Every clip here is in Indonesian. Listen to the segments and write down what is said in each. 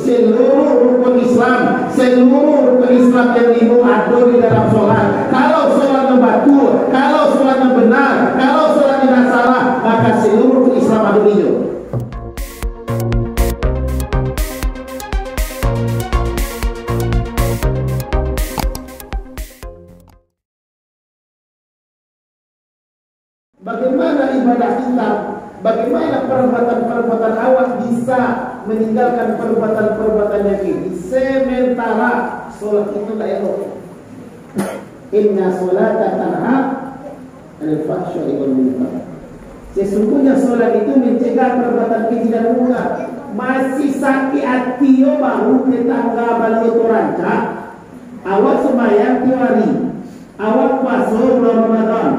seluruh rukun Islam, seluruh rukun Islam yang ada di dalam sholat. Kalau sholatnya batul, kalau sholatnya benar, kalau sholatnya tidak salah, maka seluruh rukun Islam ada di situ. Bagaimana ibadah kita, bagaimana perbuatan-perbuatan awak bisa meninggalkan perbuatan-perbuatan yang ini, sementara sholat itu tidak elok. Inna sholata tanha anil fahsya'i wal munkar. Sesungguhnya sholat itu mencegah perbuatan keji dan munkar. Masih sakit hati baru tetangga balik rancak. Awak sembahyang tiap hari, awak puasa bulan Ramadan.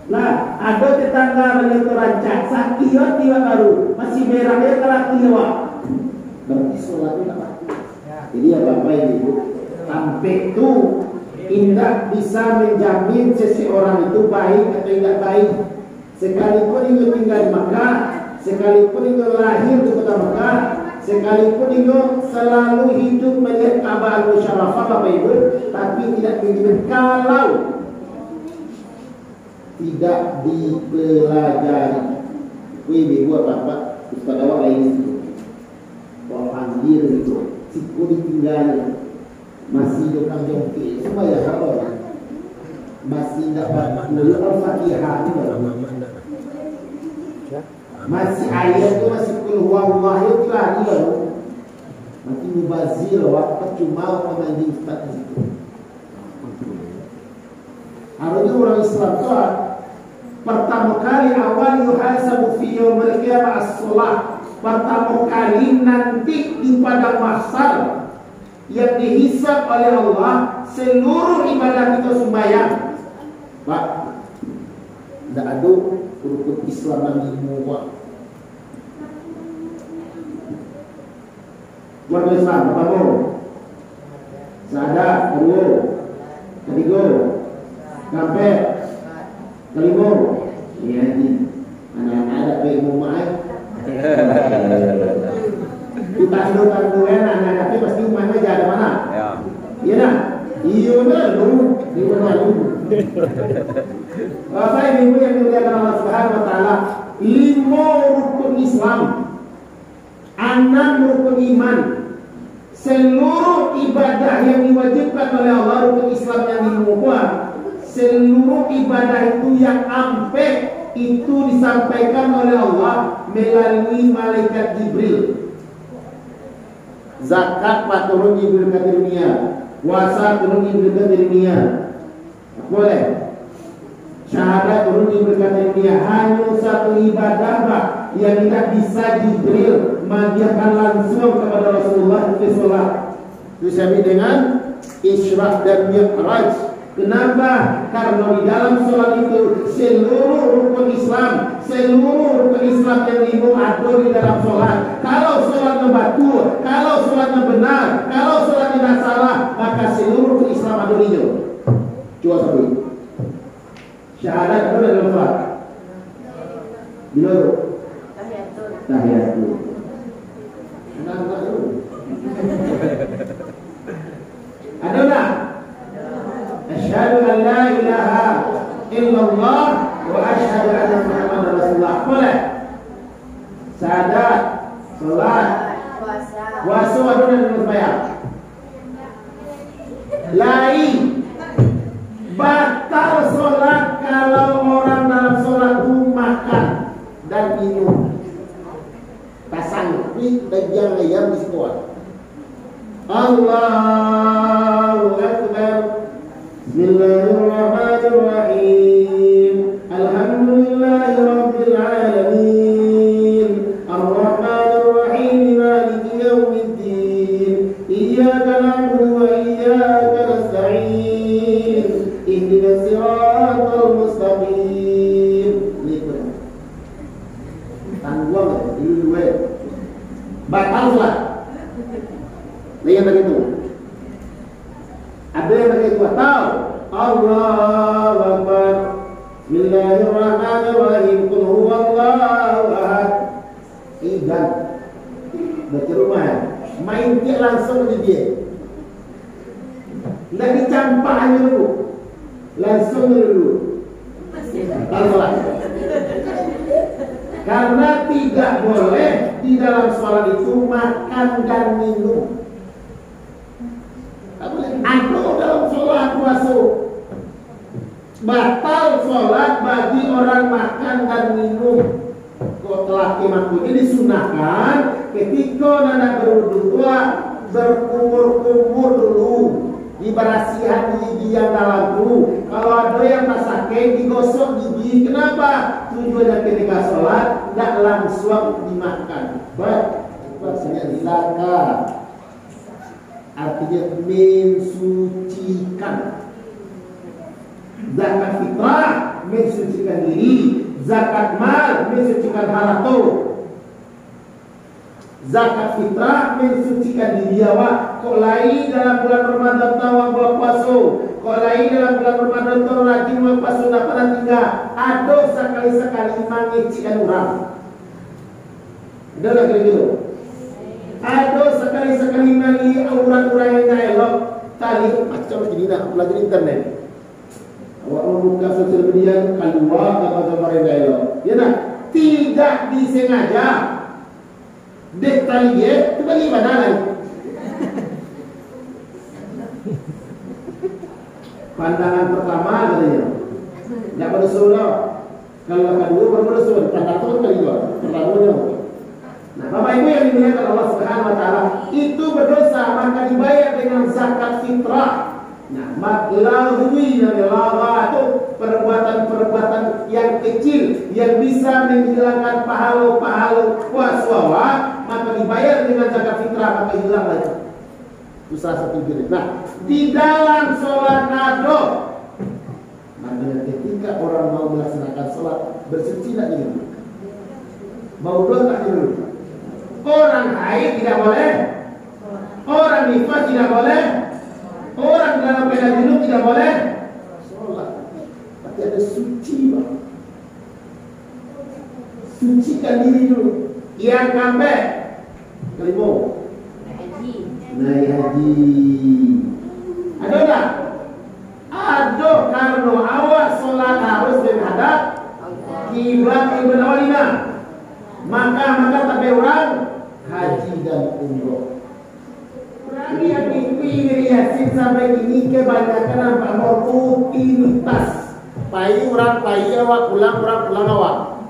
Lah, ada tetangga balik rancak sakit tiba baru masih merah dia kelak tiwa. Berarti sholatnya tak bagus. Jadi apa ibu? Sampai itu tidak bisa menjamin seseorang itu baik atau tidak baik. Sekalipun itu tinggal di Makkah, sekalipun itu lahir di kota Makkah, sekalipun itu selalu hidup melihat Ka'bah al-Musyarrafah Bapak Ibu, tapi tidak menjamin kalau tidak dipelajari. Ibu apa-apa, Ustaz awak lain itu. Kalau panggil itu, siku ditinggal, masih dokang jongke, semua ya apa? Masih dapat mulut al-Fatihah itu, masih ayat itu masih kul huwallah itu lagi loh, masih mubazir, waktu cuma menanding Ustaz itu. Harusnya orang Islam itu pertama kali awal yuhasabu fi yaumil qiyamah as-shalah. Pertama kali nanti di padang mahsyar yang dihisab oleh Allah seluruh ibadah kita sembahyang. Pak, tidak ada rukun Islam yang dimulai. Buat Islam, apa mau? Sadar, kedua, ketiga, sampai kelima. Ini lagi anak-anak ada baik mumain. Kita hidup anak-anak pasti umatnya jadi mana? Ya. Iya dah. Iya lu, di mana lu? Bapak Ibu yang dimuliakan Allah Subhanahu wa taala, 5 rukun Islam, 6 rukun iman. Seluruh ibadah yang diwajibkan oleh Allah, rukun Islam yang dimulai, seluruh ibadah itu yang ampe itu disampaikan oleh Allah melalui malaikat Jibril. Zakat turun Jibril ke dunia, puasa turun Jibril ke dunia, boleh. Syahadat turun Jibril ke dunia. Hanya satu ibadah Pak yang tidak bisa Jibril mengajarkan langsung kepada Rasulullah itu sholat. Itu sama dengan Isra dan Mi'raj. Kenapa? Karena di dalam sholat itu seluruh rukun Islam, seluruh rukun Islam yang ada di dalam sholat. Kalau sholatnya batul, kalau sholatnya benar, kalau sholat tidak salah, maka seluruh rukun Islam ada di situ. Coba satu. Syahadat itu dalam sholat. Bila itu? Tahiyatul. Tahiyatul. Kenapa itu? Ada tak? Asyhadu an la ilaha illallah wa asyhadu anna Muhammadar Rasulullah. Boleh? Syahadat, salat, puasa, dan sembahyang. Lain batal salat kalau orang dalam salat itu makan dan minum. Tasangkup dan jangan ayam di situ. Allahu Akbar. Bismillahirrahmanirrahim. Alhamdulillahi Rabbil Alamin. Ar-Rahmanirrahim. Maliki yawmiddin. Iyyaka na'budu wa iyyaka nasta'in. Ihdinas siratal mustaqim. Tangguh dulu batal sholat. Yang begitu. Ada yang begitu tahu. Allahu Akbar. Bismillahirrahmanirrahim. Qul huwallahu ahad. Igan. Baca rumah. Main di langsung di dia. Nggak dicampaknya dulu, langsung dulu. Taruhlah. Karena tidak boleh di dalam sholat itu makan dan minum. Aku dalam sholat masuk batal sholat bagi orang makan dan minum. Kok telah kemakunya disunahkan ketika anak berwudu berkumur-kumur dulu, diberasihan gigi yang dalam dulu. Kalau ada yang tak sakit digosok gigi. Kenapa? Tujuannya ketika sholat tidak langsung dimakan. Maksudnya dilakar. Artinya mensucikan. Zakat fitrah mensucikan diri, zakat mal mensucikan harta. Zakat fitrah mensucikan diri awak. Kok lain dalam bulan Ramadan tawang buat puasa, kok lain dalam bulan Ramadan tawang lagi buat puasa tak pernah tinggal. Ada sekali-sekali mengicikan orang. Ada lagi gitu. Ada sekali-sekali melihat orang-orang yang tak elok. Tadi macam begini nak belajar internet. Awak membuka sosial media keluar gambar-gambar yang tak elok. Ya nak, tidak disengaja. Detalnya itu bagaimana lagi? Pandangan pertama katanya tidak berdosa. Kalau kedua berdosa. Pandangan itu kedua. Pertamanya. Nah, Bapak Ibu yang dimuliakan Allah Subhanahu Wa Taala, itu berdosa maka dibayar dengan zakat fitrah. Nah, maklahwi dan laga itu perbuatan-perbuatan yang kecil yang bisa menghilangkan pahala-pahala puasa, maka dibayar dengan zakat fitrah, maka hilang lagi. Itu salah satu jenis. Nah, di dalam sholat qada, maka ketika orang mau melaksanakan sholat bersuci tak ini? Mau doa tak dulu? Orang haid tidak boleh, orang nifas tidak boleh, orang dalam keadaan junub tidak boleh sholat. Tapi ada suci, Bang. Sucikan diri dulu. Yang sampai kelima naik haji. Ada tak? Ada, karena awak sholat harus menghadap kiblat Ibn Awalina. Maka tak orang haji dan umroh. Orang yang dipilih Yasin sampai ini kebanyakan nampak rutinitas. Pai orang pai awak pulang orang pulang awak.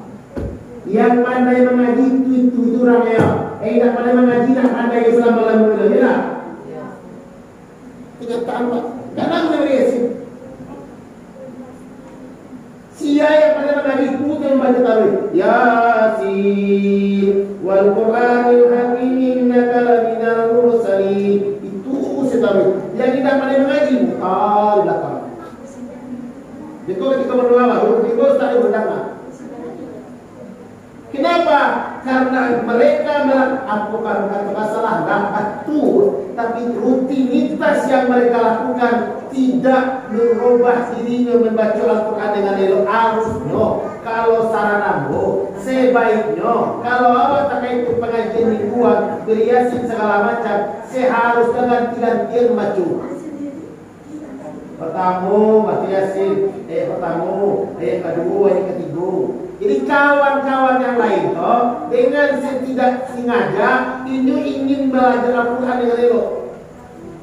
Yang pandai mengaji itu orang ya. Tidak pandai mengaji tak pandai selama lamanya ya. Kenyataan Pak. Kadang dari Yasin. Sia yang pandai mengaji itu yang baca tarawih. Yasin wal Qur'anil hakim innaka laminal mursalin. Itu tarawih. Yang tidak pandai mengaji belakang. Jadi ketika berdoa, itu tak berdoa. Kenapa? Karena mereka melakukan kata salah dapat betul, tapi rutinitas yang mereka lakukan tidak merubah dirinya membaca Al-Quran dengan elok. Harusnya kalau saranamu sebaiknya kalau awak tak itu pengajian mingguan beriasin segala macam, seharusnya ganti-gantian membaca. Pertama baca Yasin, kedua, ketiga. Jadi kawan-kawan yang lain toh dengan tidak sengaja ini ingin belajar Al-Quran dengan elok.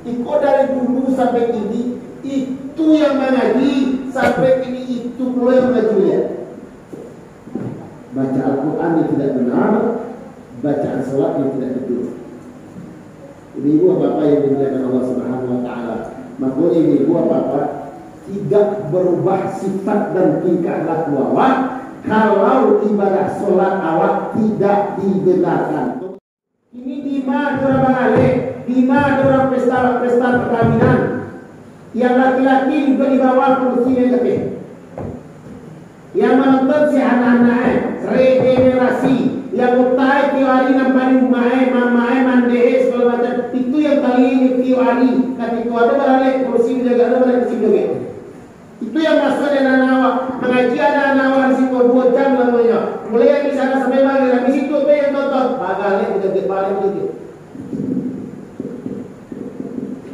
Iko dari dulu sampai ini itu yang mengaji, sampai ini itu pula yang mengajinya. Baca Al-Quran yang tidak benar, bacaan salat yang tidak betul. Ini ibu bapak yang dimuliakan Allah Subhanahu Wa Taala. Maka ini ibu bapak tidak berubah sifat dan tingkah laku awak kalau ibadah sholat awak tidak dibenarkan. Ini di mana orang bangale, di mana orang pesta perkawinan, yang laki-laki juga dibawa kursi yang gede, yang menonton si anak-anak regenerasi, yang utai tiap hari nampak mamae mandehe segala macam, itu yang kali ini tiap hari. Ketika ada balik kursi menjaga, ada balik kursi menjaga. Itu yang masuk dengan anak-anak mengaji anak-anak di situ 2 jam lamanya. Mulai yang di sana sampai maghrib, di situ apa yang tonton? Balik menjadi balik begitu.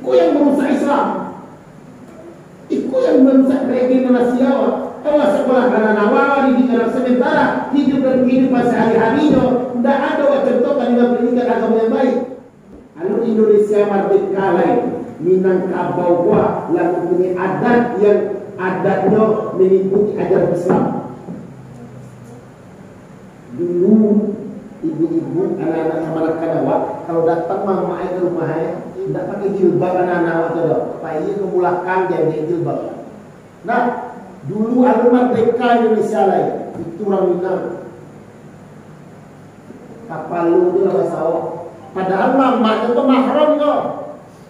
Itu yang merusak Islam. Itu yang merusak regenerasi awal. Kalau sekolah karena awal didikan sementara hidup dan kehidupan sehari-harinya tidak ada contohkan dengan pendidikan agama yang baik. Lalu Indonesia merdeka lain Minangkabau gua lalu punya adat yang adatnya mengikuti ajaran Islam. Dulu ibu-ibu anak-anak yang Malakanawa kalau datang mama ke rumahnya tidak pakai jilbab anak-anak itu dong. Pak iya ke belakang dia pakai jilbab. Nah, dulu ada merdeka Indonesia lain itu orang Minang. Kapal lu itu lah sawah. Padahal mama itu mahram kok.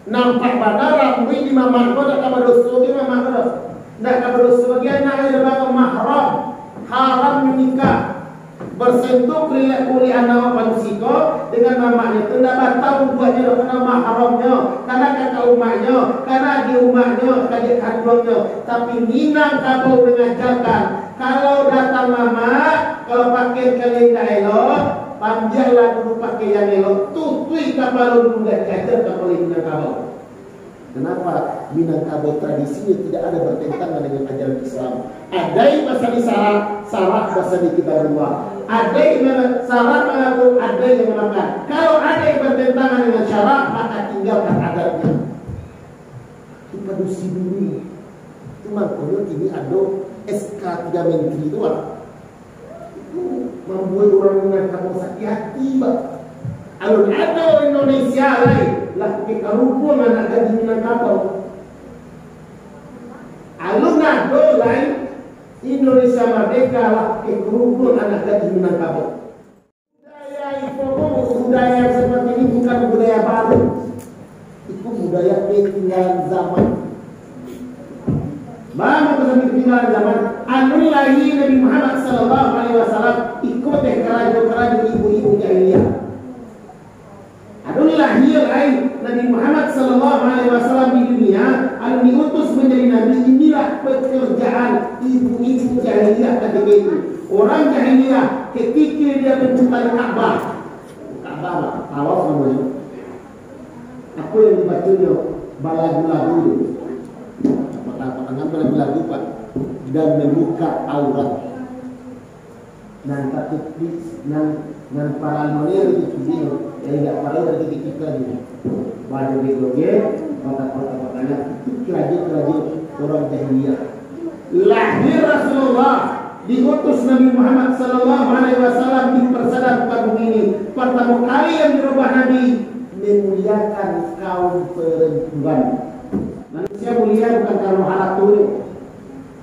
Nampak bandara mui di mama kok tak kabar dosa di mama kok. Tak kabar dosa bagian nak ada mahram. Haram menikah. Bersentuh kuliah nama manusia dengan mamanya itu tidak batal buatnya karena mahramnya, karena kakak umatnya, karena di umatnya, kajian kandungnya. Tapi Minangkabau mengajarkan kalau datang mama, kalau pakai kalian tak elok, panjanglah dulu pakai yang elok, tutui kapal dulu nggak diajar kapal Minangkabau. Kenapa? Minangkabau tradisinya tidak ada bertentangan dengan ajaran Islam. Ada yang pasal syarat pasal di kitabullah. Ada yang syarat mengaku, ada yang menolak. Kalau ada yang bertentangan dengan syarat, maka tinggalkan adatnya. Itu padusi dulu. Cuma kalau ini ada SK 3 menteri itu itu membuat orang Minangkabau sakit hati, Pak. Kalau ada Indonesia lain lah kita rupun anak gaji Minangkabau. Alun ada lain Indonesia merdeka lah kita rupun anak gaji Minangkabau. Budaya itu budaya seperti ini bukan budaya baru. Itu budaya ketinggalan zaman. Bagaimana ketinggalan zaman? Alun lahir Nabi Muhammad SAW ikut kerajaan ibu-ibu jahiliyah. Adul lahir Nabi Muhammad SAW di dunia, al diutus menjadi nabi. Inilah pekerjaan ibu-ibu jahiliyah ketika itu. Orang jahiliyah ketika dia mencintai Ka'bah, tawaf namanya. Apa yang dibacanya? Balagu-lagu itu. Apa lagu Pak? Dan membuka aurat. Dan tatupis dan para nolir itu video. Yang tidak pada dari kita ni, pada begoge, kota-kota itu kerajaan orang jahiliyah. Lahir Rasulullah, diutus Nabi Muhammad SAW di persadaran bumi ini. Pertama kali yang dirubah Nabi memuliakan kaum perempuan. Manusia mulia bukan karena halal turun.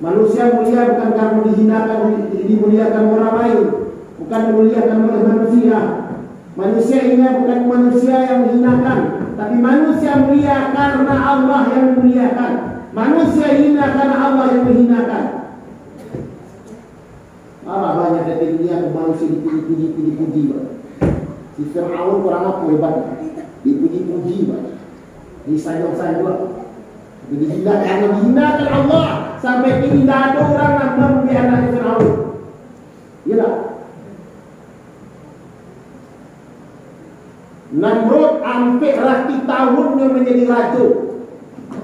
Manusia mulia bukan karena dihinakan, dimuliakan orang lain, bukan dimuliakan oleh manusia. Manusia ini bukan manusia yang menghinakan, tapi manusia mulia karena Allah yang memuliakan. Manusia hina karena Allah yang menghinakan. Banyak dari dunia manusia dipuji-puji. Si Fir'aun kurang apa hebat? Dipuji-puji, disanjung-sanjung. Dihinakan Allah sampai kini tidak ada orang yang memuji anak Fir'aun. Iyalah. Namrud hampir rati tahunnya menjadi raja.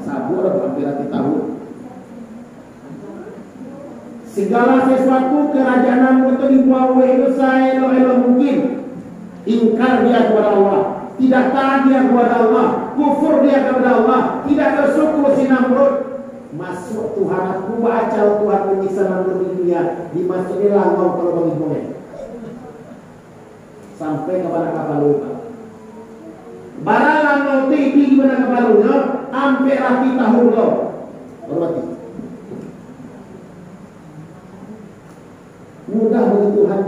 Sabur hampir rati tahun. Segala sesuatu kerajaan Namrud itu dibuat oleh elok-elok mungkin. Ingkar dia kepada Allah, tidak taat dia kepada Allah, kufur dia kepada Allah, tidak bersyukur si Namrud. Masuk Tuhan aku baca Tuhan menyiksa Namrud di dunia, dimasuki langau kalau bagi bumi. Sampai kepada kapal lupa. Barang nanti di mana kebarunya hampir rapi tahun lo. Hormati. Mudah bagi Tuhan.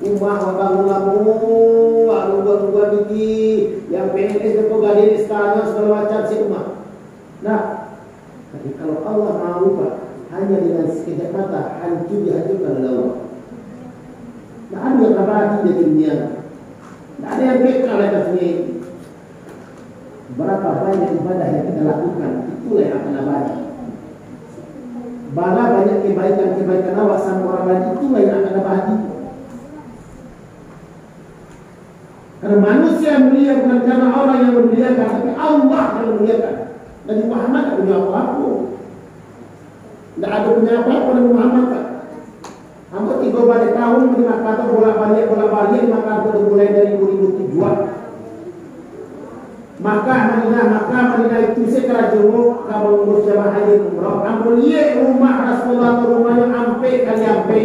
Umah bangun lamu, buat bikin yang PNS itu gadin istana segala macam si rumah. Nah, tapi kalau Allah mau Pak, hanya dengan sekejap mata hancur dihancurkan oleh Allah. Tidak ada yang abadi di dunia. Tidak ada yang kekal atas ini. Berapa banyak ibadah yang kita lakukan, itulah yang akan abadi. Berapa banyak kebaikan-kebaikan awak sama orang lain, itulah yang akan abadi. Karena manusia mulia bukan karena orang yang memuliakan, tapi Allah Allah yang memuliakan. Nabi Muhammad tidak punya apa-apa. Tidak ada punya apa-apa Nabi Muhammad kan. Hampir 3 balik tahun menerima kata bolak-balik maka itu mulai dari 2007. Maka Madinah itu sekerajaan kalau ngurus jamaah haji umrah. Kamu lihat rumah Rasulullah atau rumah yang ampe kali ampe.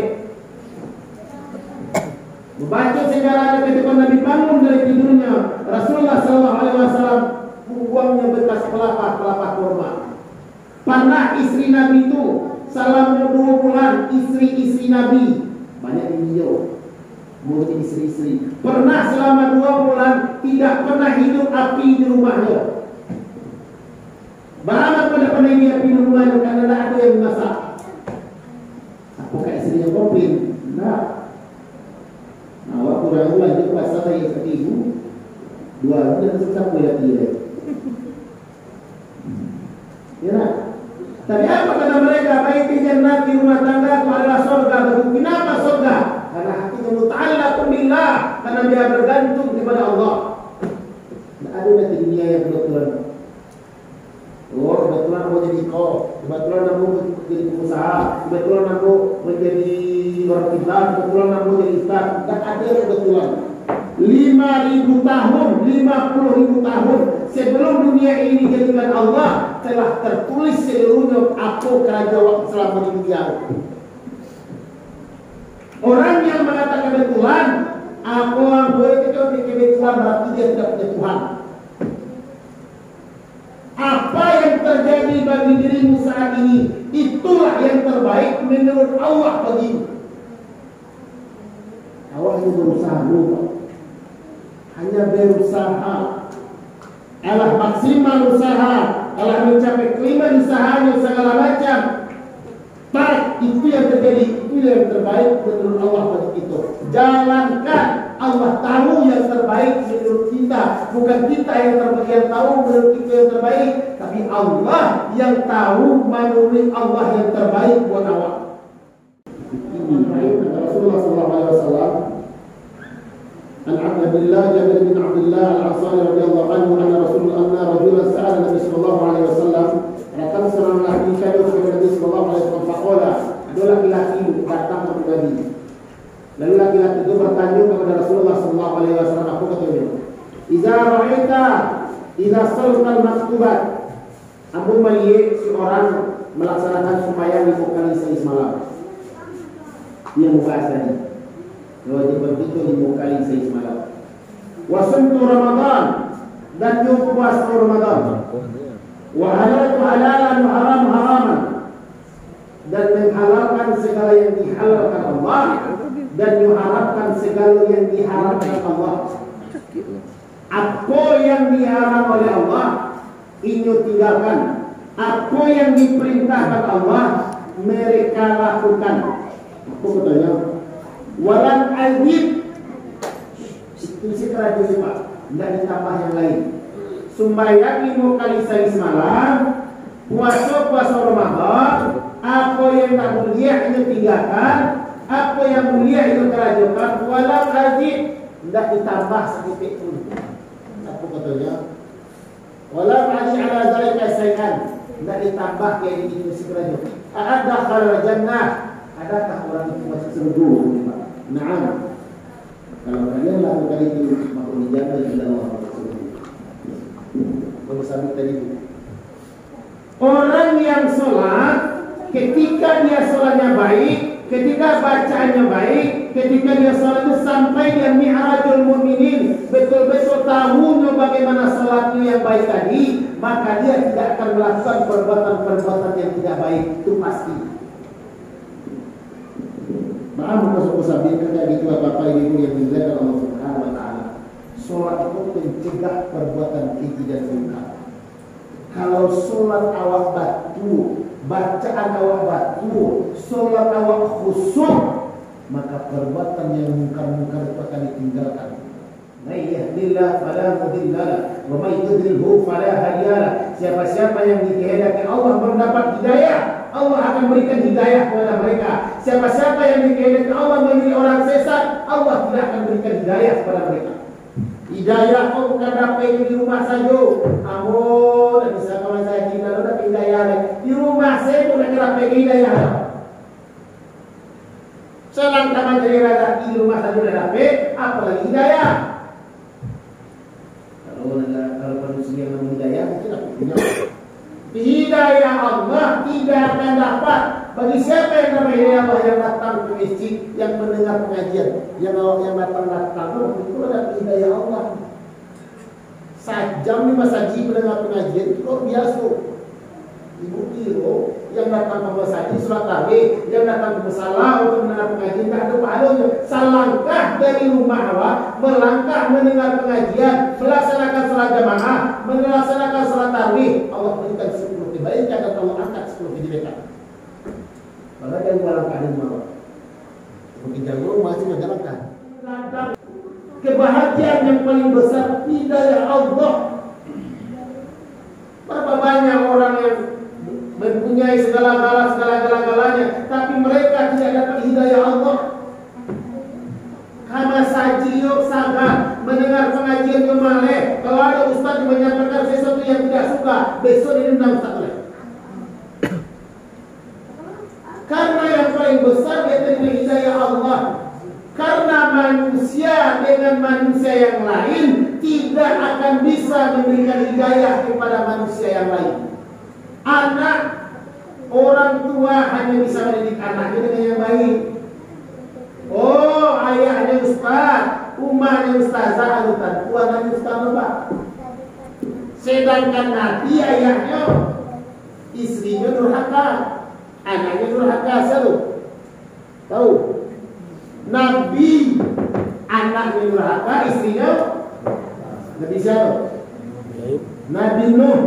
Membaca sejarahnya ketika Nabi bangun dari tidurnya, Rasulullah SAW buangnya bekas kelapa kurma. Pernah istri Nabi itu selama 2 bulan istri Nabi banyak video mulut istri. Pernah selama 2 bulan tidak pernah hidup api di rumahnya. Beramat pada pernah hidup api di rumahnya karena tidak ada yang masak. Apakah istrinya komplain? Tidak. Nah, waktu orang itu puasa saya seperti ibu 2 bulan dan susah boleh dia. Ya. Tapi apa kata mereka? Baiti jannat di rumah tangga itu adalah surga. Kenapa surga? Karena hatinya muta'allaqun billah, karena dia bergantung kepada Allah. Tidak ada nanti dunia yang kebetulan. Kebetulan mau jadi kebetulan mau jadi pengusaha, kebetulan mau menjadi orang Islam, kebetulan mau jadi ustaz. Tidak ada kebetulan. 5.000 tahun, 50.000 tahun sebelum dunia ini dijadikan Allah telah tertulis seluruhnya apa kerajaan selama di dunia. Orang yang mengatakan kebetulan, apa yang boleh kita kebetulan berarti dia tidak punya Tuhan. Apa yang terjadi bagi dirimu saat ini, itulah yang terbaik menurut Allah bagimu. Allah itu berusaha dulu. Hanya berusaha, Allah maksimal usaha, Allah mencapai kelima usahanya segala macam. Baik, itu yang terjadi, itu yang terbaik menurut Allah bagi kita. Jalankan, Allah tahu yang terbaik menurut kita, bukan kita yang tahu menurut kita yang terbaik, tapi Allah yang tahu menurut Allah yang terbaik buat awak. Ini Rasulullah SAW. عن عبد الله جابر بن عبد الله الأنصاري رضي الله عنه أن رجلا سأل النبي صلى الله عليه وسلم أكم سنة laki kaya kepada Nabi sallallahu alaihi wasallam faqala ada laki-laki datang kepada Nabi. Lalu laki-laki itu bertanya kepada Rasulullah sallallahu alaihi wasallam, apa katanya? Idza saltal maktubat. Abu melihat seorang melaksanakan sembahyang 5 kali sehari malam. Dia membahas tadi. Wajib begitu 5 kali sehari malam. Wasumtu Ramadan dan juga puasa Ramadan. Wa halaltu halalan wa haram haraman, dan menghalalkan segala yang dihalalkan Allah dan mengharamkan segala yang diharamkan Allah. Apa yang diharam oleh Allah ini tinggalkan. Apa yang diperintahkan Allah mereka lakukan. Apa katanya? Walan azid, itu sekali Pak, tidak ditambah yang lain. Sembahyang 5 kali sehari semalam, puasa Ramadan, apa yang tak mulia itu tinggalkan, apa yang mulia itu kerjakan. Walan azid, tidak ditambah sedikit pun. Apa katanya? Walan azid ala zalika syai'an, tidak ditambah kayak itu sekali. Ada khalal jannah, adakah orang itu masuk surga? Naam. Kalau kalian lakukan itu maka dijaga oleh Allah. Mengusahakan tadi itu. Orang yang sholat, ketika dia sholatnya baik, ketika bacaannya baik, ketika dia sholat itu sampai dia mi'rajul mu'minin, betul-betul tahunya bagaimana sholatnya yang baik tadi, maka dia tidak akan melakukan perbuatan-perbuatan yang tidak baik, itu pasti. Maaf masuk sabi kerja gitu apa ibu yang dimuliakan Allah Subhanahu wa taala. Salat itu mencegah perbuatan keji dan mungkar. Kalau salat awak batu, bacaan awak batu, salat awak khusyuk, maka perbuatan yang mungkar-mungkar itu akan ditinggalkan. May yahdillahu fala mudilla lahu wa may yudlilhu fala hadiya lahu. Siapa-siapa yang dikehendaki Allah mendapat hidayah, Allah akan berikan hidayah kepada mereka. Siapa-siapa yang dikehendaki Allah menjadi orang sesat, Allah tidak akan berikan hidayah kepada mereka. Hidayah kok bukan dapat di rumah saja. Amun, bisa kawan saya kita dapat hidayah di rumah saya pun dapat hidayah. Selangkah menjadi raja di rumah saja dapat, apalagi hidayah. Kalau manusia yang hidayah mungkin aku punya. Hidayah Allah tidak akan dapat bagi siapa yang namanya hidayah Allah yang datang ke masjid, yang mendengar pengajian, yang datang itu ada hidayah Allah. Sajam di masjid mendengar pengajian itu luar biasa. Ibu kiro yang datang ke masjid surat tarawih, yang datang ke musala untuk mendengar pengajian tak ada pahalanya. Selangkah dari rumah awak, melangkah mendengar pengajian, melaksanakan salat jamaah, melaksanakan salat tarawih, Allah berikan 10 kebaikan dan Allah angkat 10 kejelekan. Maka yang melangkah di rumah. Mungkin jago masih menjalankan. Kebahagiaan yang paling besar hidayah Allah. Berapa banyak orang yang mempunyai segala-galanya, tapi mereka tidak dapat hidayah Allah. Kama sajiyo saga mendengar pengajian kemale, kalau ada ustaz yang menyampaikan sesuatu yang tidak suka, besok diundang ustaz oleh. Karena yang paling besar yaitu hidayah Allah. Karena manusia dengan manusia yang lain tidak akan bisa memberikan hidayah kepada manusia yang lain. Anak, orang tua hanya bisa mendidik anaknya dengan yang baik. Oh, ayahnya ustaz, umahnya ustazah, alutan tuannya ustaz lebah. Sedangkan Nabi ayahnya, istrinya durhaka, anaknya durhaka selalu. Tahu? Nabi anaknya durhaka, istrinya Nabi siapa? Nabi Nuh.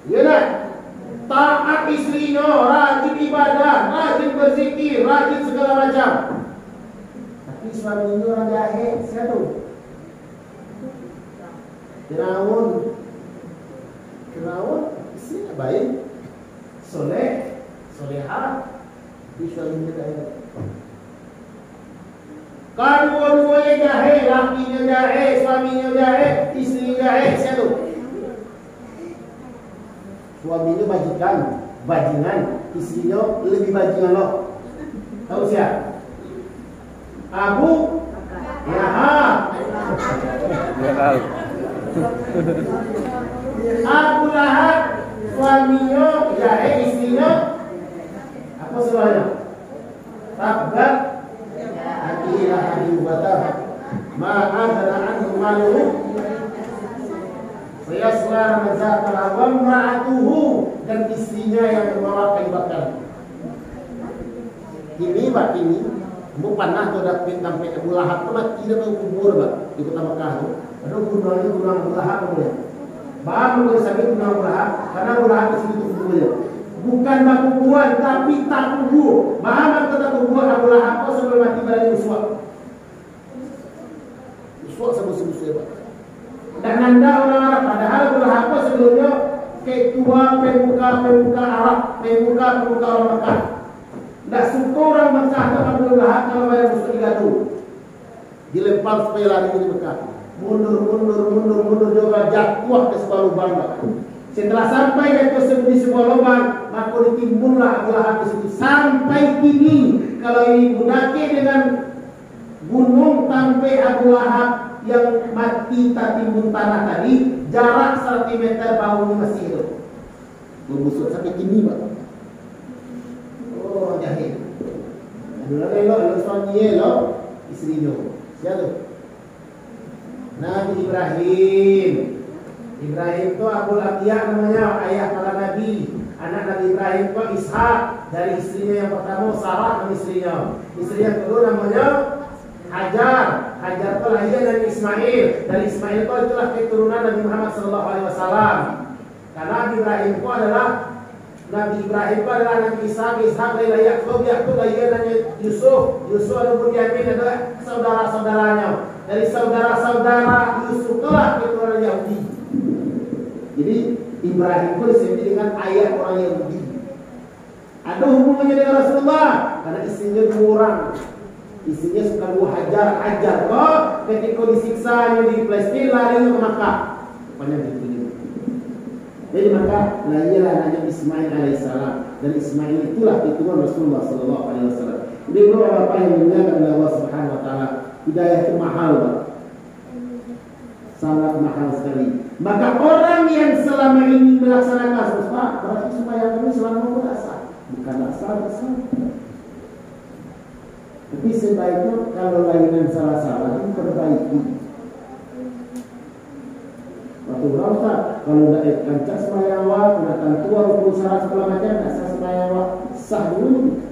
Ya nak? Taat istrinya, rajin ibadah, rajin berzikir, rajin segala macam. Tapi suaminya orang jahat, siapa? Firaun, istrinya baik, soleh, solehah, suaminya jahat. Kedua-duanya jahat, lakinya jahat, suaminya jahat, istrinya jahat, siapa? Suaminya bajingan, istrinya lebih bajingan loh. Tahu siapa? Abu Lahab. Abu Lahab, suaminya jahat, istrinya apa semuanya? Tabbat akilah adibatah ma'adana anhu maluhu Sayasla nazar al-awam ra'atuhu, dan istrinya yang membawa kayu bakar. Ini bak ini, panah tu dapat sampai Abu Lahab tu mati dah kubur bak di kota Mekah tu. Ada gunungnya gunung Abu Lahab boleh. Baru boleh sampai gunung Abu Lahab, karena Abu Lahab di situ kuburnya. Bukan bak kuburan tapi tak kubur. Bahan kata kubur Abu Lahab tu sebelum mati berani uswak. Uswak sebut-sebut bak. Dan anda orang Arab, padahal Abu Lahab sebelumnya ketua pemuka Arab, pemuka orang Mekah. Tidak suka orang Mekah atau Abu Lahab kalau bayar musuh digatu, dilempar supaya lari di Mekah. Mundur dia jatuh ke sebuah lubang. Setelah sampai di sebuah lubang, maka ditimbullah Abu Lahab di situ. Sampai kini, kalau ini mendaki dengan gunung sampai Abu Lahab yang mati tak timbun tanah tadi, jarak 1 meter baunya masih hidup. Membusuk sampai kini, Pak. Oh, jahil. Ada suaminya lo, istrinya. Siapa? Nabi Ibrahim. Ibrahim itu Abul Anbiya namanya, ayah para nabi. Anak Nabi Ibrahim itu Ishak, dari istrinya yang pertama Sarah dan istrinya. Istri yang kedua namanya Hajar itu lahir dari Ismail. Dari Ismail itu itulah keturunan Nabi Muhammad SAW. Karena Nabi Ibrahim itu adalah Nabi Ishak dari Yakub lahir dari Yusuf adalah Bunyamin, adalah saudara-saudaranya. Dari saudara-saudara Yusuf itulah keturunan Yahudi. Jadi Ibrahim itu disebut dengan ayah orang Yahudi. Ada hubungannya dengan Rasulullah karena istrinya 2 orang. Isinya suka gua hajar kok. Ketika disiksa di Palestina lari ke Makkah. Rupanya gitu. Jadi maka lahirlah Nabi Ismail alaihissalam, dan Ismail itulah hitungan Rasulullah sallallahu alaihi wasallam. Jadi apa yang dimuliakan oleh Allah Subhanahu wa taala, hidayah itu mahal, Pak. Sangat mahal sekali. Maka orang yang selama ini melaksanakan sholat, berarti sembahyang ini selama berasa, bukan asal. Tapi sebaiknya kalau layanan salah-salah itu perbaiki. Waktu berapa? Kalau udah kancak sembahyang awal, kena tua rukun syarat segala macam, tak sah sembahyang awal, sah dulu.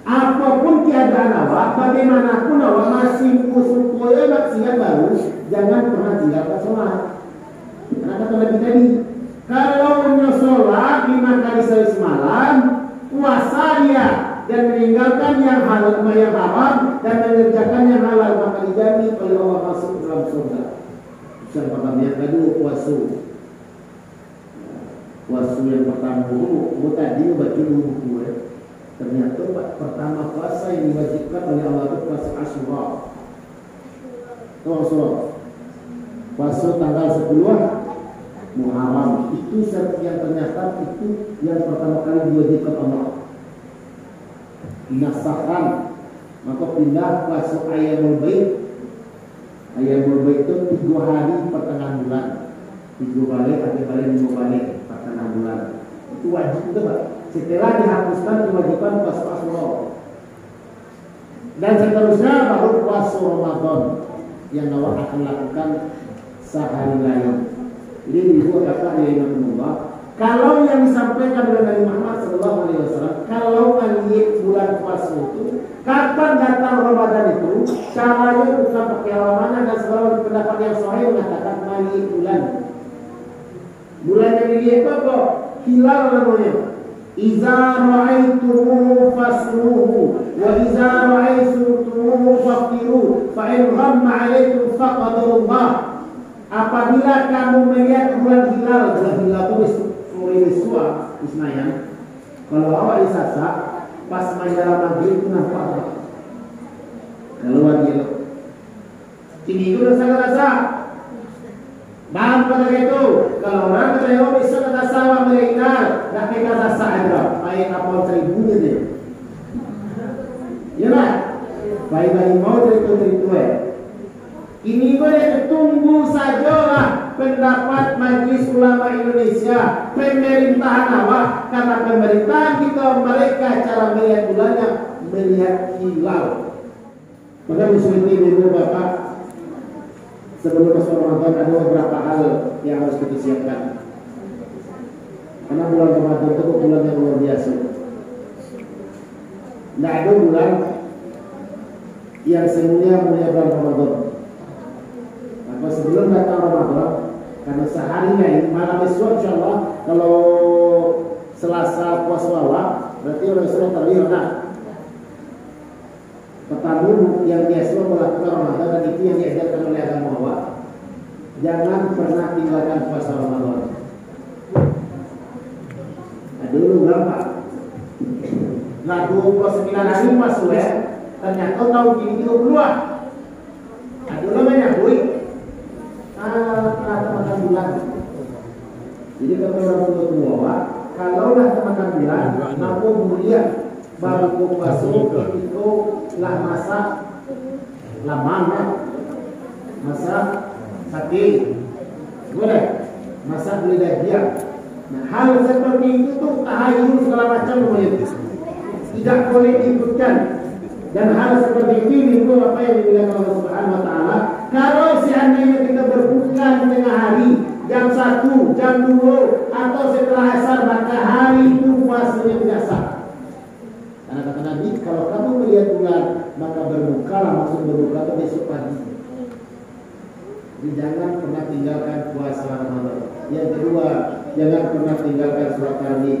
Apapun keadaan awak, bagaimanapun awak masih usul-usul maksiat baru, jangan pernah tinggalkan sholat. Karena kata Nabi tadi, kalau sholat 5 kali sehari semalam, puasa dia dan meninggalkan yang halal, yang haram, dan mengerjakan yang halal, maka dijamin oleh Allah masuk dalam surga. Yang kedua puasa yang pertama dulu tadi baca buku ternyata pertama puasa yang diwajibkan oleh Allah itu puasa Asyura. Puasa tanggal 10 Muharram itu yang ternyata itu yang pertama kali diwajibkan Allah. Dinasahkan, maka pindah puasa Ayyamul Bait. Ayyamul Bait itu 3 hari pertengahan bulan. 3 balik, 5 balik pertengahan bulan. Itu wajib itu, Pak. Setelah dihapuskan kewajiban puasa Asyura. Dan seterusnya baru puasa Ramadan yang awak akan lakukan sehari lain. Jadi itu kata Imamullah. Kalau yang disampaikan oleh Nabi Muhammad SAW, kalau melihat bulan puasa itu, kapan datang Ramadan itu, caranya bukan pakai awamannya dan segala pendapat yang sahih mengatakan melihat bulan. Bulan yang dilihat apa? Hilal namanya. Iza ra'aitumuhu fasluhu wa iza ra'aitumuhu faftiru fa in ghamma 'alaikum faqadullah. Apabila kamu melihat bulan hilal itu Iswa Ismail, kalau awak disasak pas menjelang maghrib itu nampak keluar dia. Ini itu rasa bang pada itu kalau orang kata bisa kata sama mereka nak kata sahaja baik apa seribunya dia. Ya lah, baik mau itu. Ini boleh tunggu sajalah pendapat Majelis Ulama Indonesia, pemerintahan awak, karena pemerintahan kita mereka cara melihat bulannya melihat hilal. Maka muslim ini Bapak, sebelum masuk Ramadan ada beberapa hal yang harus kita siapkan. Karena bulan Ramadan itu bulan yang luar biasa. Tidak ada bulan yang semuanya bulan Ramadan. Maka sebelum datang Ramadan, karena seharinya malam esok insyaallah kalau Selasa puasa awal, berarti orang sudah tarawih nah. Pertama yang biasa melakukan Ramadan dan itu yang diajarkan oleh agama awak. Jangan pernah tinggalkan puasa Ramadan. Dulu berapa? Nah 29 hari masuk ya. Ternyata tahun ini 30 lah. Dulu menyambui makan bulan. Jadi kalau orang tua kalau lah makan bulan, mampu mulia baru puasa itu lah masak lama masak sakit boleh masak lidah dia. Nah hal seperti itu tuh tahayul segala macam boleh tidak boleh diikutkan. Dan hal seperti ini itu apa yang dibilang Allah Subhanahu wa taala. Kalau seandainya kita berbuka di tengah hari jam 1, jam 2 atau setelah asar, maka hari itu puasanya tidak sah. Karena kata Nabi, kalau kamu melihat bulan maka berbukalah, maksud berbuka itu besok pagi. Jadi jangan pernah tinggalkan puasa Ramadan. Yang kedua, jangan pernah tinggalkan sholat tarawih.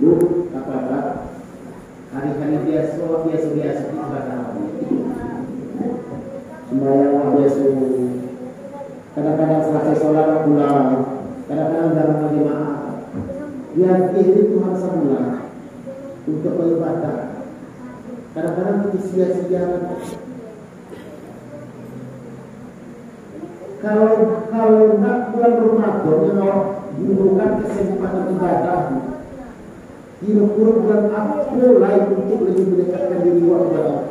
Bu, apa-apa? Hari-hari biasa ibadah apa? Sembahyang biasa. Kadang-kadang selesai sholat pulang, kadang-kadang dalam jemaah. Yang ini Tuhan semula untuk beribadah. Kadang-kadang kita sia-siakan. Kalau nak bulan Ramadan yang Allah gunakan kesempatan ibadah, kira-kira bulan apa lain untuk lebih mendekatkan diri kepada Allah.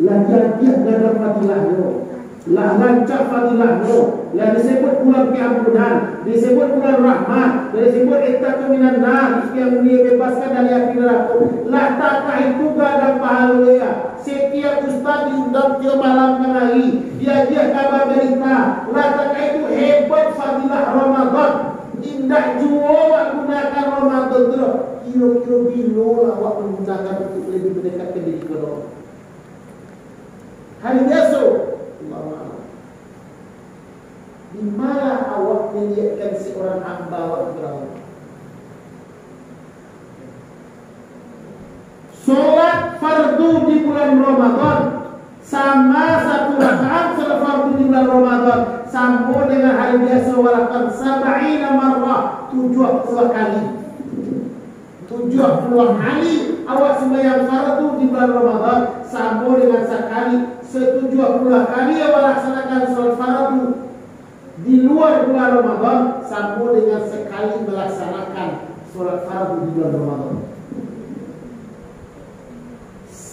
Lah dia dalam fadilahnya, lah lancar fadilahnya, lah disebut bulan keampunan, disebut bulan rahmat, disebut ittaqu minan nar, yang dibebaskan dari api neraka. Lah takah itu gak ada pahalanya. Setiap ustaz diundang tiap malam hari, dia kabar berita. Lah takah itu hebat fadilah Ramadan. Indah jua gunakan Ramadan tu. Kira-kira bila awak menggunakan untuk lebih mendekatkan diri kepada Allah. Hari biasa, di mana awak melihatkan seorang hamba awak berdoa? Solat fardu di bulan Ramadan sama satu rakaat solat fardu di bulan Ramadan sama dengan hari biasa walaupun 70 marrah 70 kali. 70 kali awak sembahyang fardu di bulan Ramadan sama dengan sekali. 70 kali awak laksanakan solat fardu di luar bulan Ramadan sama dengan sekali melaksanakan solat fardu di bulan Ramadan.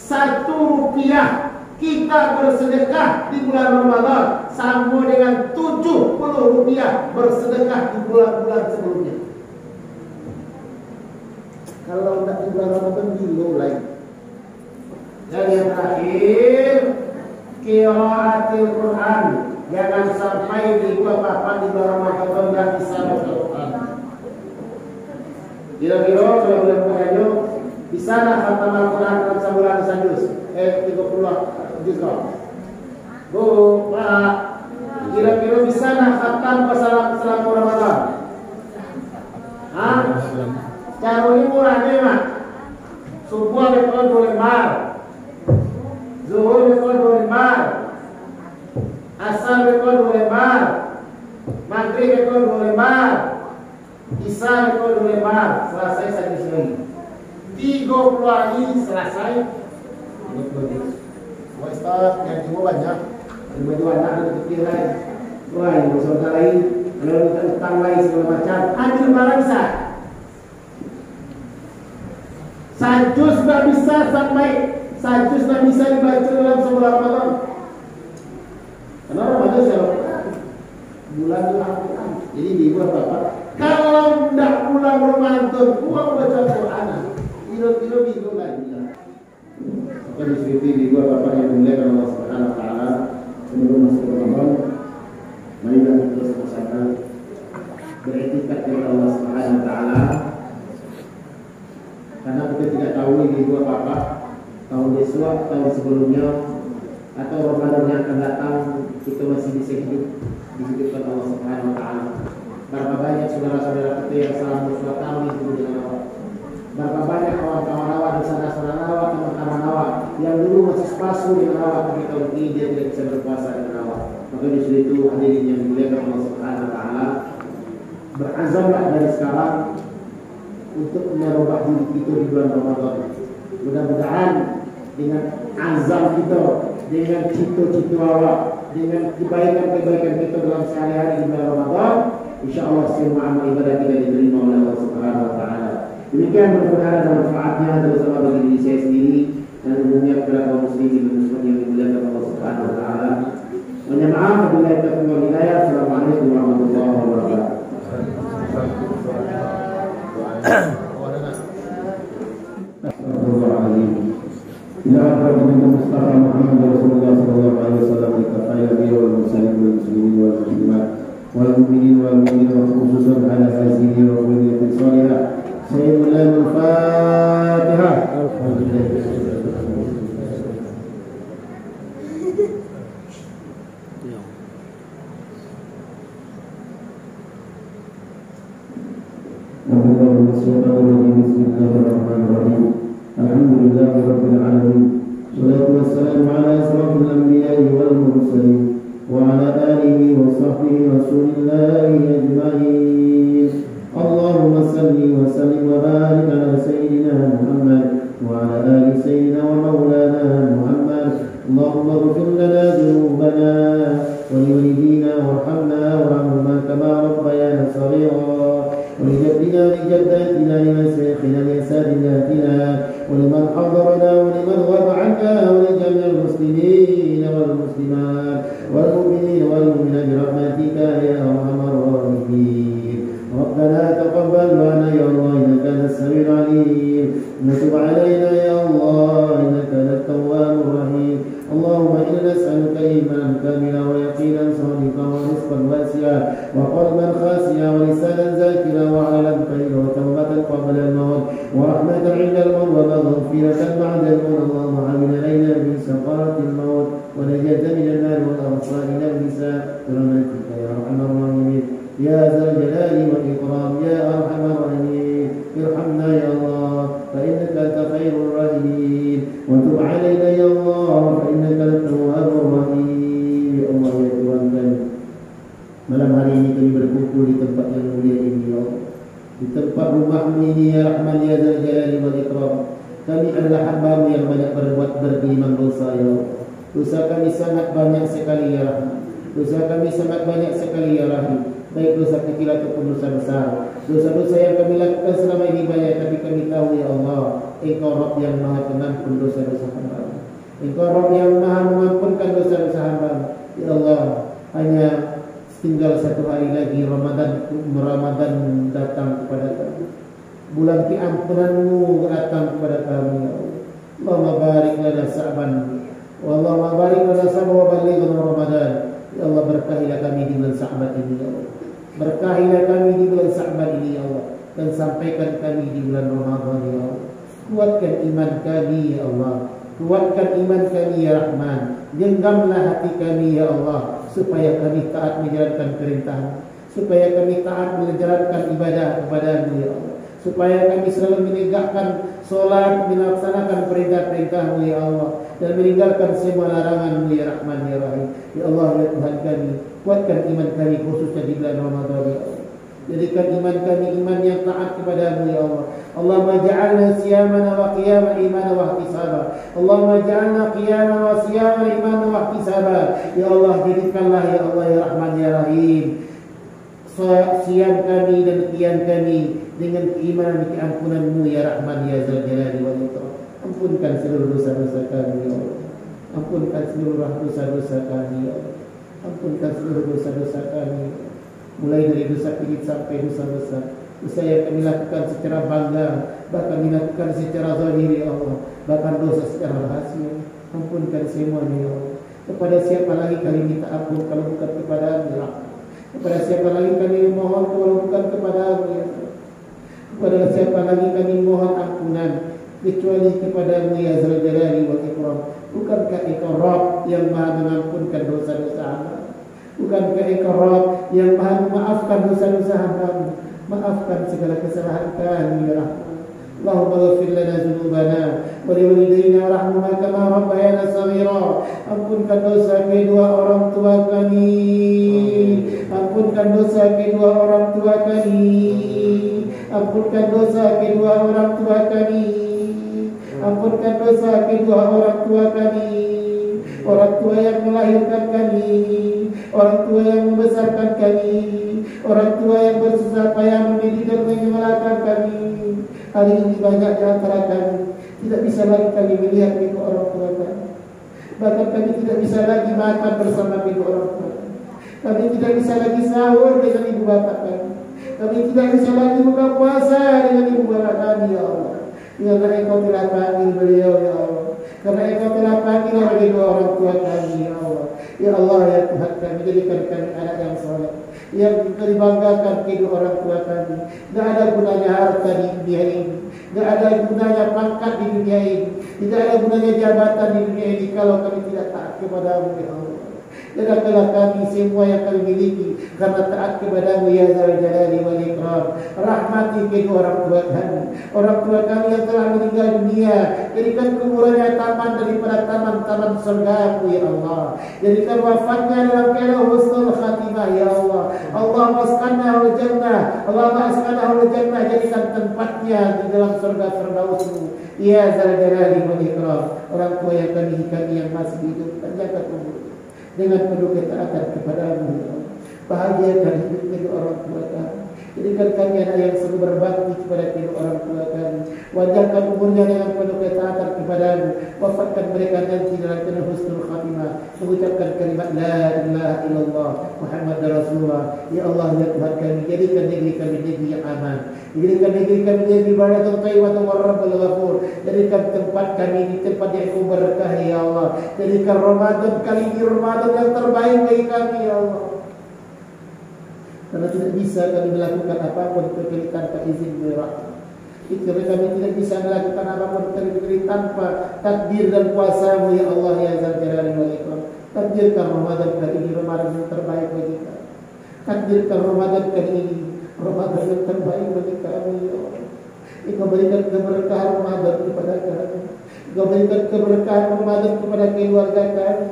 1 rupiah kita bersedekah di bulan Ramadan sama dengan 70 rupiah bersedekah di bulan-bulan sebelumnya. Kalau tidak di bulan Ramadan bilo lain. Dan yang terakhir, qiraatul Quran. Jangan sampai di apa-apa di bulan Ramadan dan bisa baca Quran. Kira-kira kalau boleh mengajuk di sana khatam Al-Quran dalam sebulan sajus 30 juz. Bu, Pak, kira-kira di sana khatam selama Ramadan. Hah? Cara ini murah deh, Mak. Subuh betul 2 lembar. Zuhur betul 2 lembar. Asar betul 2 lembar. Maghrib betul 2 lembar. Isya betul 2 lembar. Selesai sajus lagi. 30 hari selesai. Wah, Ustaz, yang cuma banyak. Baju anak ada kecil lain. Wah, yang bersaudara lain. Kalau kita utang lain segala macam. Ada lebaran Ustaz. Sajus tak bisa sampai. Sajus tak bisa dibaca dalam sebulan Ramadan. Karena Ramadan siapa? Bulan Al-Quran. Jadi dibuat apa? Kalau tidak pulang Ramadan, pulang baca Quran. Kilo-kilo bingung lagi. Maka disuruh dibuat apa yang dimuliakan Allah Subhanahu Wa Taala sebelum masuk Ramadan. Marilah kita sama-sama beriktikad kepada Allah Subhanahu Wa Taala. Karena kita tidak tahu ini dibuat apa tahun besok, tahun sebelumnya, atau Ramadan yang akan datang kita masih bisa hidup dihidupkan Allah Subhanahu Wa Taala. Berapa banyak saudara-saudara kita yang selama 2 tahun hidup dengan Allah. Berapa banyak kawan-kawan awak dan saudara-saudara awak, teman-teman awak yang dulu masih sepasu dengan awak, tapi tahun ini dia tidak bisa berpuasa dengan awak. Maka di situ hadirin yang dimuliakan Allah Subhanahu Wa Taala, berazamlah dari sekarang untuk merubah diri kita di bulan Ramadan. Mudah-mudahan dengan azam kita, dengan cita-cita awak, dengan kebaikan-kebaikan kita dalam sehari-hari di bulan Ramadan, insya-Allah semua amal ibadah kita diterima oleh Allah Subhanahu Wa Taala. Demikian mudah-mudahan ada manfaatnya terutama bagi diri saya sendiri dan umumnya kepada kaum muslimin dan muslimat yang dimuliakan Allah Subhanahu Wa Taala. Mohon maaf apabila kita kurang hidayah. Assalamualaikum warahmatullahi wabarakatuh. إلى أقرب من المصطفى محمد رسول الله صلى الله عليه وسلم لكفاية الأنبياء والمرسلين والمسلمين والمسلمات والمؤمنين والمؤمنين وخصوصا على هذه وقوله صالحة سيد الله الفاتحة. بسم الله الرحمن الرحيم. الحمد لله رب العالمين. والصلاة والسلام على أشرف الأنبياء والمرسلين وعلى آله وصحبه رسول الله أجمعين. اللهم صل وسلم وبارك على سيدنا محمد ولوالدينا وارحمنا وارحمهما كما ربيانا صغيرا ولجدنا ولجداتنا لمشايخنا لأساتذتنا ولمن حضرنا ولمن غاب عنا ولجميع المسلمين والمسلمات والمؤمنين والمؤمنات برحمتك يا أرحم الراحمين. ربنا تقبل منا يا الله إنك أنت السميع العليم وتب علينا يا الله إنك أنت التواب الرحيم. اللهم إنا نسألك إيمانا كاملا ويقينا صادقا ورزقا واسعا وقلبا خاشعا ولسانا ذاكرا وعملا طيبا وتوبة قبل الموت ورحمة عند الموت ومغفرة بعد الموت. اللهم عامل علينا من سقرات الموت ونجاة من النار والأبصار إلى النساء برحمتك يا أرحم الراحمين يا ذا الجلال والإكرام يا أرحم الراحمين. ارحمنا يا الله فإنك أنت خير الراحمين وتب علينا يا الله فإنك التواب الرحيم. Ya Allah ya Tuhan kami, malam hari ini kami berkumpul di tempat yang mulia ini ya Allah, di tempat rumah-Mu ini ya Rahman ya Dzal Jalali wal Ikram. Kami adalah hamba-Mu yang banyak berbuat bergelimang dosa ya Allah. Dosa kami sangat banyak sekali ya Rahman. Dosa kami sangat banyak sekali ya Rahim. Baik dosa kecil ataupun dosa besar. Dosa-dosa yang kami lakukan selama ini banyak, tapi kami tahu ya Allah, Engkau Rabb yang Maha Pengampun dosa-dosa hamba. Engkau Rabb yang Maha mengampunkan dosa-dosa hamba. Ya Allah, hanya tinggal satu hari lagi Ramadan datang kepada kami. Bulan keampunan-Mu datang kepada kami ya Allah. Allahumma barik lana Sa'ban. Allahumma barik lana Sa'ban wa ballighna Ramadan. Ya Allah, berkahilah kami di bulan Sa'ban ini ya Allah. Berkahilah kami di bulan Sa'ban ini ya Allah, dan sampaikan kami di bulan Ramadan ya Allah. Kuatkan iman kami ya Allah. Kuatkan iman kami ya Rahman. Genggamlah hati kami ya Allah, supaya kami taat menjalankan perintah, supaya kami taat menjalankan ibadah kepada-Mu ya Allah, supaya kami selalu menegakkan solat, melaksanakan perintah-perintah-Mu ya Allah, dan meninggalkan semua larangan-Mu ya Rahman ya Rahim. Ya Allah ya Tuhan kami, kuatkan iman kami khususnya di bulan Ramadan ya Allah. Jadikan iman kami iman yang taat kepada-Mu ya Allah. Allahumma ja'alna siyamana wa qiyama imana wa ihtisaba. Allahumma ja'alna qiyama wa siyama imana wa ihtisaba. Ya Allah, jadikanlah ya Allah ya Rahman ya Rahim siam kami dan qiyam kami dengan keimanan keampunan-Mu ya Rahman ya Dzal Jalali wal Ikram. Ampunkan seluruh dosa-dosa kami ya Allah. Ampunkan seluruh dosa-dosa kami ya Allah. Ampunkan seluruh dosa-dosa kami, mulai dari dosa kecil sampai dosa besar. Dosa yang kami lakukan secara bangga, bahkan dilakukan secara zahir ya Allah, bahkan dosa secara rahasia. Ampunkan semuanya ya Allah. Kepada siapa lagi kami minta ampun kalau bukan kepada-Mu ya Allah. Kepada siapa lagi kami mohon kalau bukan kepada-Mu ya Allah. Kepada siapa lagi kami mohon ampunan kecuali kepada-Mu ya Dzal Jalali wal Ikram. Bukankah Engkau Rabb yang Maha mengampunkan dosa-dosa hamba? Bukankah Engkau Rabb yang Maha memaafkan dosa-dosa hamba? Maafkan segala kesalahan kami ya Rahman. Allahumma ghfir lana dzunubana wa liwalidayna warhamhuma kama rabbayana shaghira. Ampunkan dosa kedua orang tua kami. Ampunkan dosa kedua orang tua kami. Ampunkan dosa kedua orang tua kami. Ampunkan dosa kedua orang tua kami. Orang tua yang melahirkan kami, orang tua yang membesarkan kami, orang tua yang bersusah payah mendidik dan menyekolahkan kami. Hari ini banyak di antara kami tidak bisa lagi kami melihat kedua orang tua kami. Bahkan kami tidak bisa lagi makan bersama kedua orang tua kami. Kami tidak bisa lagi sahur dengan ibu bapak kami. Kami tidak bisa lagi buka puasa dengan ibu bapak kami ya Allah. Ya Allah, Engkau telah panggil beliau ya Allah. Karena Engkau telah panggil kedua orang tua kami ya Allah. Ya Allah ya Tuhan kami, jadikan kami anak yang soleh, yang dibanggakan kedua orang tua kami. Tidak ada gunanya harta di dunia ini, tidak ada gunanya pangkat di dunia ini, tidak ada gunanya jabatan di dunia ini kalau kami tidak taat kepada-Mu ya Allah. Jadikanlah kami semua yang kami miliki karena taat kepada-Mu ya Dzal Jalali wal Ikram. Rahmati kedua orang tua kami yang telah meninggal dunia. Jadikan kuburannya taman daripada taman-taman surga-Mu ya Allah. Jadikan wafatnya dalam keadaan husnul khatimah ya Allah. Allahumma asqinahu jannah, Allahumma asqinahu jannah. Jadikan tempatnya di dalam surga Firdaus-Mu ya Dzal Jalali wal Ikram. Orang tua yang kami yang masih hidup, panjangkan umur, dengan penuh ketaatan kepadamu ya Allah. Bahagiakan hidup kedua orang tua kami. Jadikan kami anak yang selalu berbakti kepada kedua orang tua kami. Wajarkan umurnya dengan penuh ketaatan kepadamu. Wafatkan mereka nanti dalam penuh husnul khatimah, mengucapkan kalimat la ilaha illallah Muhammad Rasulullah. Ya Allah ya Tuhan kami, jadikan negeri kami negeri yang aman. Jadikan negeri kami negeri barakatun thayyibatan warrabbul ghafur. Jadikan tempat kami ini tempat yang kau berkahi ya Allah. Jadikan Ramadan kali ini Ramadan yang terbaik bagi kami ya Allah. Karena tidak bisa kami melakukan apapun kecuali tanpa izin rahmat. Karena kami tidak bisa melakukan apapun kecuali tanpa takdir dan kuasa-Mu ya Allah ya Dzal Jalali wal Ikram. Takdirkan Ramadan kali ini Ramadan yang terbaik bagi kami. Takdirkan Ramadan kali ini Ramadan yang terbaik bagi kami ya Allah. Engkau berikan keberkahan Ramadan kepada kami. Engkau berikan keberkahan Ramadan kepada keluarga kami.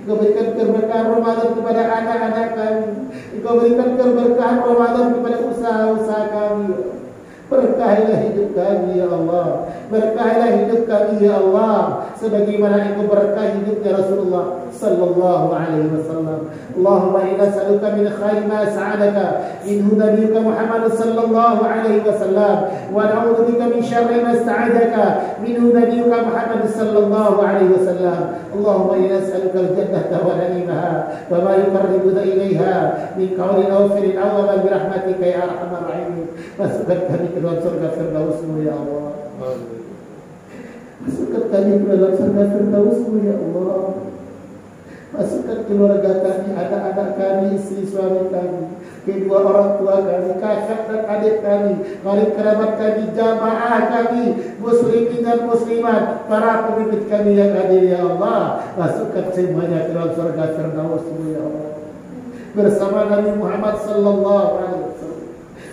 Engkau berikan keberkahan Ramadan kepada anak-anak kami. Engkau berikan keberkahan Ramadan kepada usaha-usaha kami. Berkahilah hidup kami ya Allah. Berkahilah hidup kami ya Allah, sebagaimana Engkau berkahi hidupnya Rasulullah sallallahu alaihi wasallam. Allahumma inna nas'aluka min khairi ma sa'adaka minhu nabiyyuka Muhammad sallallahu alaihi wasallam, wa na'udzu bika min syarri ma sta'adaka minhu nabiyyuka Muhammad sallallahu alaihi wasallam. Allahumma inna nas'aluka al-jannata wa na'imaha wa ma yuqarribuna ilaiha min qawlin aw fi'lin aw amal bi rahmatika ya arhamar rahimin. Masukkan kami ke dalam surga Firdaus-Mu ya Allah. Masukkan kami ke dalam surga Firdaus-Mu ya Allah. Masukkan keluarga kami, anak-anak kami, istri suami kami, kedua orang tua kami, kakak dan adik kami, karib kerabat kami, jamaah kami, muslimin dan muslimat, para pemimpin kami yang hadir ya Allah. Masukkan semuanya ke dalam surga Firdaus-Mu ya Allah. Bersama Nabi Muhammad sallallahu alaihi wasallam.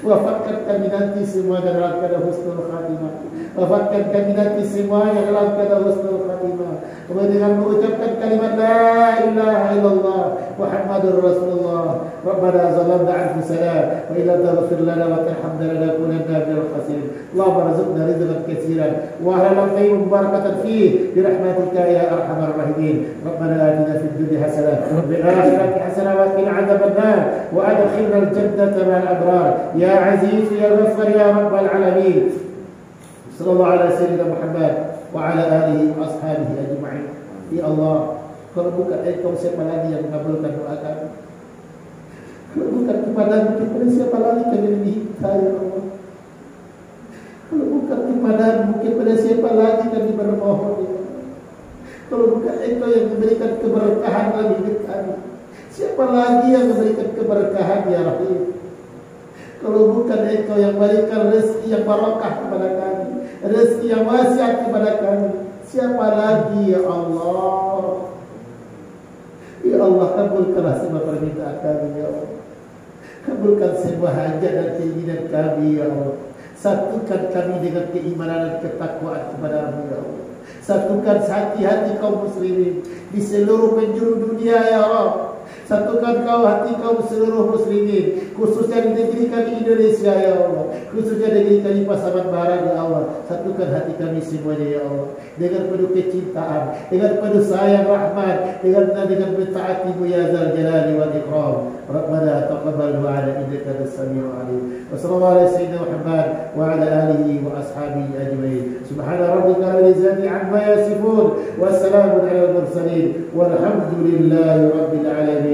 Wafatkan kami nanti semua dalam keadaan husnul khatimah. Wafatkan kami nanti semuanya dalam keadaan husnul khatimah. Dengan mengucapkan kalimat la ilaha illallah Muhammadur Rasulullah. Rabbana zalamna anfusana wa illa taghfir lana wa tarhamna lanakunanna minal khasirin. Allahumma rzuqna rizqan katsiran wa halalan tayyiban mubarakatan fihi bi rahmatika ya arhamar rahimin. Rabbana atina fid dunya hasanah wa fil akhirati hasanah wa qina adzaban nar wa adkhilna al-jannata ma'al abrar. Ya عزيز يا غفار يا رب العالمين. صلى الله على سيدنا محمد وعلى آله وأصحابه أجمعين. Ya Allah, kalau bukan Engkau siapa lagi yang mengabulkan doa kami? Kalau bukan kepadamu, kepada siapa lagi kami meminta ya Allah? Kalau bukan kepadamu, kepada siapa lagi kami bermohon ya Allah? Kalau bukan Engkau yang memberikan keberkahan dalam hidup kami, siapa lagi yang memberikan keberkahan ya Rahim? Kalau bukan Engkau yang berikan rezeki yang barakah kepada kami, rezeki yang wasiat kepada kami, siapa lagi ya Allah? Ya Allah, kabulkanlah semua permintaan kami ya Allah. Kabulkan semua hajat dan keinginan kami ya Allah. Satukan kami dengan keimanan dan ketakwaan kepada-Mu ya Allah. Satukan hati-hati kaum muslimin di seluruh penjuru dunia ya Allah. Satukan kau hati kaum seluruh muslimin, khususnya di negeri kami Indonesia ya Allah, khususnya negeri kami Pasaman Barat ya Allah. Satukan hati kami semuanya ya Allah, dengan penuh kecintaan, dengan penuh sayang rahmat, dengan mentaati-Mu ya Dzal Jalali wal Ikram. Rabbana taqabbal du'ana innaka antas samiul alim. Wa sallallahu ala sayyidina Muhammad wa ala alihi wa ashabihi ajma'in. Subhana rabbika rabbil izzati amma yasifun wa salamun alal mursalin walhamdulillahi rabbil alamin.